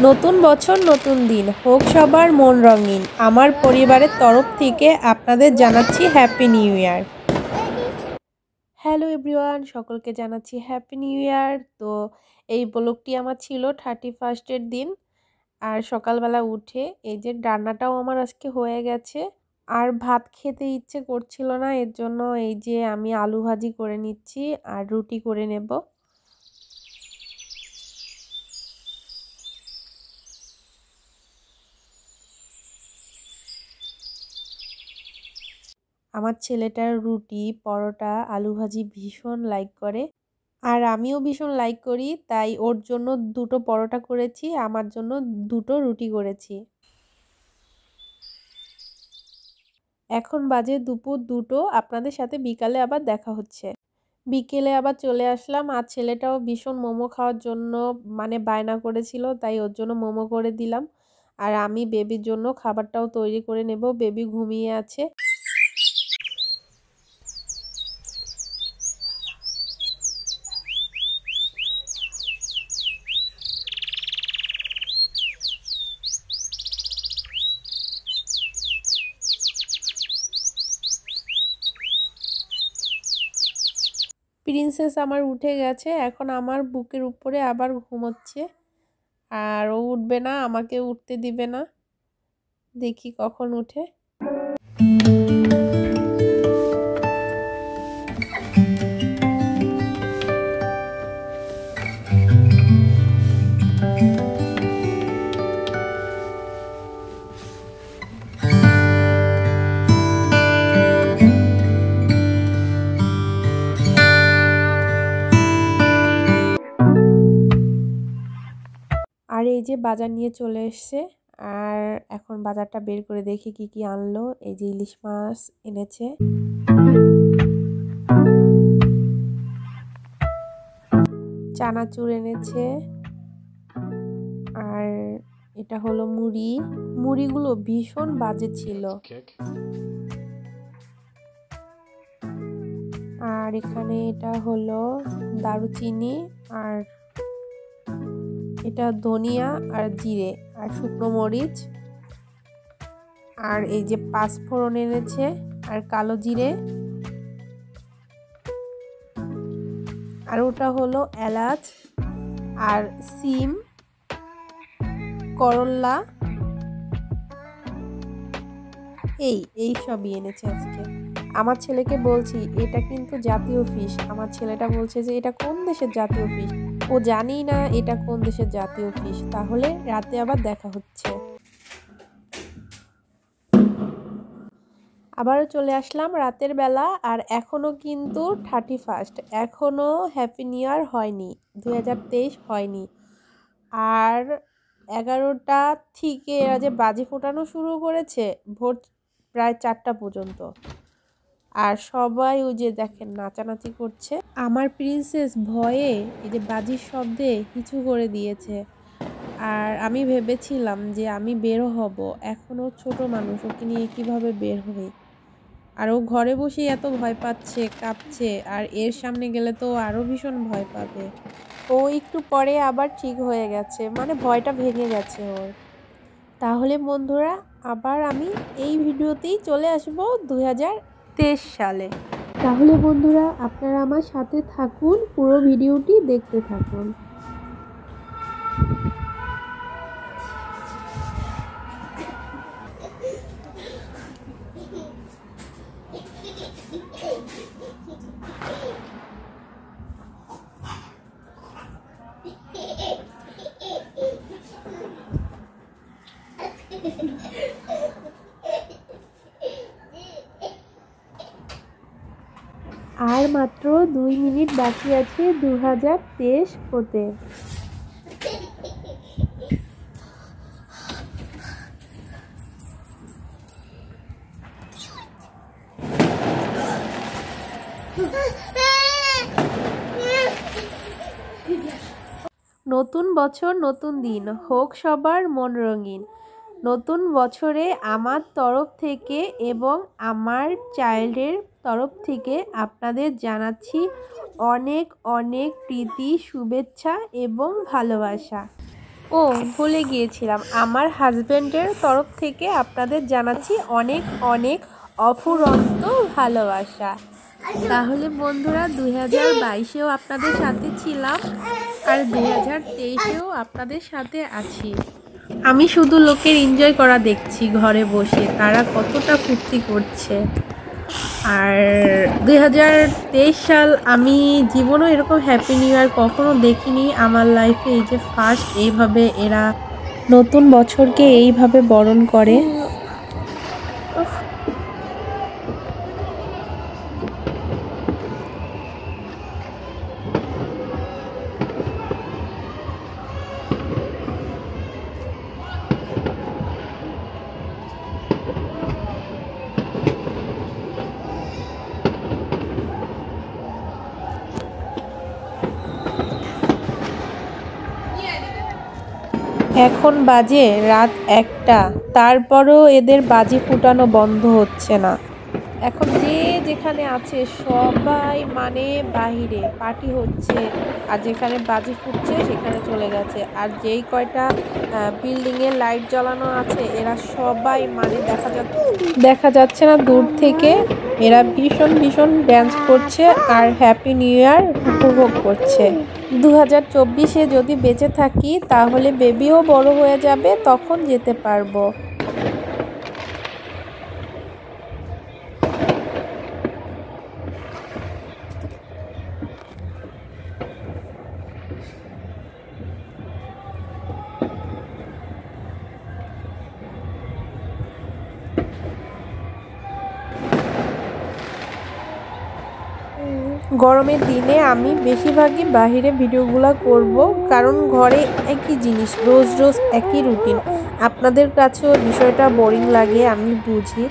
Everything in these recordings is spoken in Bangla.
নতুন বছর নতুন দিন হোক সবার মন রঙিন। আমার পরিবারের তরফ থেকে আপনাদের জানাচ্ছি happy new year. Hello everyone, সকলকে জানাচ্ছি হ্যাপি নিউ ইয়ার। তো এই ব্লগটি আমার ছিল 31st দিন। আর সকালবেলা উঠে এই যে রান্নাটাও আমার আজকে হয়ে গেছে। আর ভাত খেতে ইচ্ছে করছিল না, এর জন্য এই যে আমি আলু ভাজি করে নিচ্ছি আর রুটি করে নেব। আমার ছেলেটার রুটি, পরোটা, আলু ভাজি ভীষণ লাইক করে, আর আমিও ভীষণ লাইক করি। তাই ওর জন্য 2টো পরোটা করেছি, আমার জন্য 2টো রুটি করেছি। এখন বাজে দুপুর 2টো। আপনাদের সাথে বিকালে আবার দেখা হচ্ছে। বিকেলে আবার চলে আসলাম, আর ছেলেটাও ভীষণ মোমো খাওয়ার জন্য বায়না করেছিল, তাই ওর জন্য মোমো করে দিলাম। আর আমি বেবির জন্য খাবারটাও তৈরি করে নেব। বেবি ঘুমিয়ে আছে। প্রিন্সেস আমার উঠে গেছে, এখন আমার বুকের উপরে আবার ঘুমোচ্ছে। আর ও উঠবে না, আমাকে উঠতে দিবে না। দেখি কখন উঠে। আর এই যে বাজার নিয়ে চলে এসছে। আর এখন বাজারটা বের করে দেখি কি কি আনলো। এই যে ইলিশ মাছ এনেছে, চানাচুর এনেছে, আর এটা হলো মুড়ি। মুড়িগুলো ভীষণ বাজে ছিল। আর এখানে এটা হলো দারুচিনি, আর এটা ধনিয়া আর জিরে আর শুকনো মরিচ। আর এই যে পাঁচফোড়ন এনেছে আর কালো জিরে। আর ওটা হলো এলাচ আর সিম, করল্লা, এই সবই এনেছে আজকে। আমার ছেলেকে বলছি এটা কিন্তু জাতীয় ফিশ। আমার ছেলেটা বলছে যে এটা কোন দেশের জাতীয় ফিশ। ও জানেই না এটা কোন দেশের জাতীয় ফিশ। তাহলে রাতে আবার দেখা হচ্ছে। আবারও চলে আসলাম রাতের বেলা, আর এখনো কিন্তু 31st, এখনো হ্যাপি নিউ ইয়ার হয়নি, 2023 হয়নি। আর 11টা থেকে এরা যে বাজি ফোটানো শুরু করেছে ভোর প্রায় 4টা পর্যন্ত। আর সবাই ওই যে দেখেন নাচানাচি করছে। আমার প্রিন্সেস ভয়ে এই যে বাজির শব্দে হিচু করে দিয়েছে। আর আমি ভেবেছিলাম যে আমি বেরো হব, এখনও ছোট মানুষ, ওকে নিয়ে কিভাবে বের হবে। আর ও ঘরে বসেই এত ভয় পাচ্ছে, কাঁপছে, আর এর সামনে গেলে তো আরো ভীষণ ভয় পাবে। ও একটু পরে আবার ঠিক হয়ে গেছে, ভয়টা ভেঙে গেছে ওর। তাহলে বন্ধুরা, আবার আমি এই ভিডিওতেই চলে আসব 2023 সালে। তাহলে বন্ধুরা, আপনারা আমার সাথে থাকুন, পুরো ভিডিওটি দেখতে থাকুন। আর মাত্র 2 মিনিট বাকি আছে 2023 হতে। নতুন বছর নতুন দিন হোক সবার মন রঙিন। নতুন বছরে আমার তরফ থেকে এবং আমার চাইল্ডের তরফ থেকে আপনাদের জানাচ্ছি অনেক অনেক প্রীতি, শুভেচ্ছা এবং ভালোবাসা। ও ভুলে গিয়েছিলাম, আমার হাজবেন্ডের তরফ থেকে আপনাদের জানাচ্ছি অনেক অনেক অফুরন্ত ভালোবাসা। তাহলে বন্ধুরা 2022-এও আপনাদের সাথে ছিলাম আর 2023-এও আপনাদের সাথে আছি। আমি শুধু লোকের এনজয় করা দেখছি ঘরে বসে, তারা কতটা ফুর্তি করছে। আর 2023 সাল আমি জীবনেও এরকম হ্যাপি নিউ ইয়ার কখনো দেখিনি আমার লাইফে। এই যে ফার্স্ট এইভাবে এরা নতুন বছরকে এইভাবে বরণ করে। এখন বাজে রাত 1টা, তারপরেও এদের বাজি ফুটানো বন্ধ হচ্ছে না। এখন যে যেখানে আছে সবাই মানে বাহিরে পার্টি হচ্ছে, আর যেখানে বাজি ফুটছে সেখানে চলে গেছে। আর যেই কয়টা বিল্ডিংয়ে লাইট জ্বালানো আছে এরা সবাই মানে দেখা যাচ্ছে না দূর থেকে এরা ভীষণ ভীষণ ড্যান্স করছে আর হ্যাপি নিউ ইয়ার উপভোগ করছে। 2024-এ যদি বেঁচে থাকি তাহলে বেবিও বড় হয়ে যাবে, তখন যেতে পারবো। গরমের দিনে আমি বেশিরভাগই বাহিরে ভিডিওগুলো করব, কারণ ঘরে একই জিনিস রোজ রোজ একই রুটিন। আপনাদের কাছেও বিষয়টা বোরিং লাগে আমি বুঝি।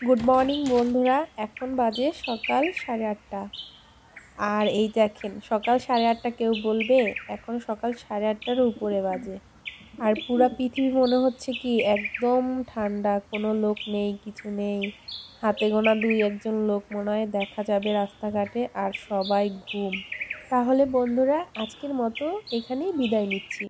গুড মর্নিং বন্ধুরা, এখন বাজে সকাল 8:30। আর এই দেখেন, সকাল 8:30 কেউ বলবে? এখন সকাল 8:30-এর উপরে বাজে। আর পুরা পৃথিবী মনে হচ্ছে কি একদম ঠান্ডা, কোনো লোক নেই, কিছু নেই। হাতে গোনা 2-1 লোক মনে হয় দেখা যাবে রাস্তাঘাটে, আর সবাই ঘুম। তাহলে বন্ধুরা, আজকের মতো এখানেই বিদায় নিচ্ছি।